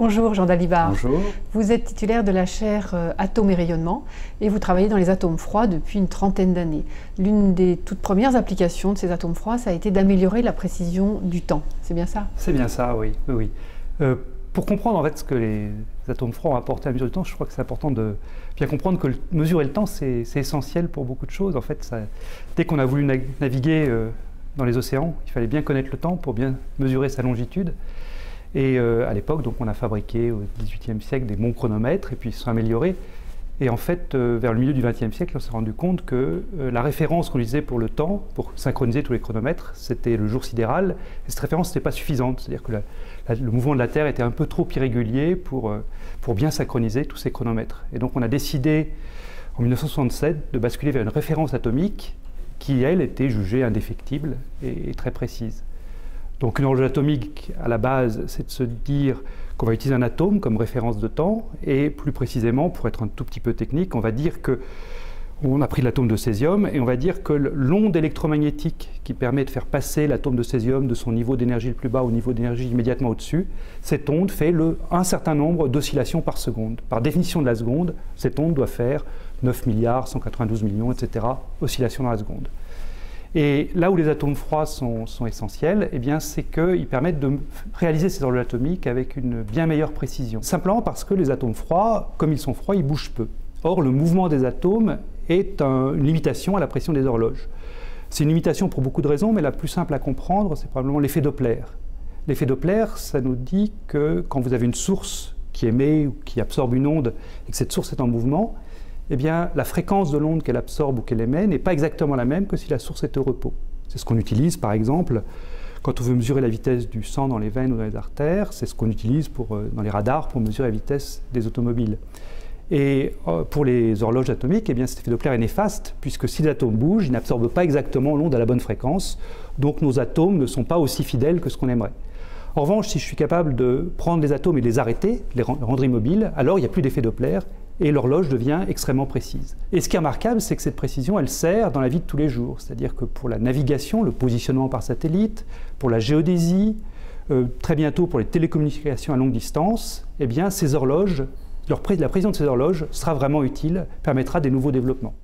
Bonjour Jean Dalibard. Bonjour. Vous êtes titulaire de la chaire Atomes et rayonnement et vous travaillez dans les atomes froids depuis une trentaine d'années. L'une des toutes premières applications de ces atomes froids, ça a été d'améliorer la précision du temps. C'est bien ça? C'est bien ça, oui. Pour comprendre en fait ce que les atomes froids ont apporté à la mesure du temps, je crois que c'est important de bien comprendre que mesurer le temps, c'est essentiel pour beaucoup de choses. En fait, dès qu'on a voulu naviguer dans les océans, il fallait bien connaître le temps pour bien mesurer sa longitude. Et à l'époque, donc, on a fabriqué au XVIIIe siècle des bons chronomètres et puis ils se sont améliorés. Et en fait, vers le milieu du XXe siècle, on s'est rendu compte que la référence qu'on utilisait pour le temps, pour synchroniser tous les chronomètres, c'était le jour sidéral. Et cette référence n'était pas suffisante. C'est-à-dire que le mouvement de la Terre était un peu trop irrégulier pour bien synchroniser tous ces chronomètres. Et donc on a décidé, en 1967, de basculer vers une référence atomique qui, elle, était jugée indéfectible et très précise. Donc une horloge atomique, à la base, c'est de se dire qu'on va utiliser un atome comme référence de temps, et plus précisément, pour être un tout petit peu technique, on va dire qu'on a pris l'atome de césium, et on va dire que l'onde électromagnétique qui permet de faire passer l'atome de césium de son niveau d'énergie le plus bas au niveau d'énergie immédiatement au-dessus, cette onde fait un certain nombre d'oscillations par seconde. Par définition de la seconde, cette onde doit faire 9 milliards, 192 millions, etc., oscillations dans la seconde. Et là où les atomes froids sont essentiels, eh bien, c'est qu'ils permettent de réaliser ces horloges atomiques avec une bien meilleure précision. Simplement parce que les atomes froids, comme ils sont froids, ils bougent peu. Or, le mouvement des atomes est une limitation à la pression des horloges. C'est une limitation pour beaucoup de raisons, mais la plus simple à comprendre, c'est probablement l'effet Doppler. L'effet Doppler, ça nous dit que quand vous avez une source qui émet ou qui absorbe une onde et que cette source est en mouvement, eh bien, la fréquence de l'onde qu'elle absorbe ou qu'elle émet n'est pas exactement la même que si la source est au repos. C'est ce qu'on utilise, par exemple, quand on veut mesurer la vitesse du sang dans les veines ou dans les artères. C'est ce qu'on utilise dans les radars pour mesurer la vitesse des automobiles. Et pour les horloges atomiques, eh bien, cet effet Doppler est néfaste, puisque si les atomes bougent, ils n'absorbent pas exactement l'onde à la bonne fréquence. Donc nos atomes ne sont pas aussi fidèles que ce qu'on aimerait. En revanche, si je suis capable de prendre les atomes et de les arrêter, les rendre immobiles, alors il n'y a plus d'effet Doppler, et l'horloge devient extrêmement précise. Et ce qui est remarquable, c'est que cette précision, elle sert dans la vie de tous les jours. C'est-à-dire que pour la navigation, le positionnement par satellite, pour la géodésie, très bientôt pour les télécommunications à longue distance, eh bien, ces horloges, la précision de ces horloges sera vraiment utile, permettra des nouveaux développements.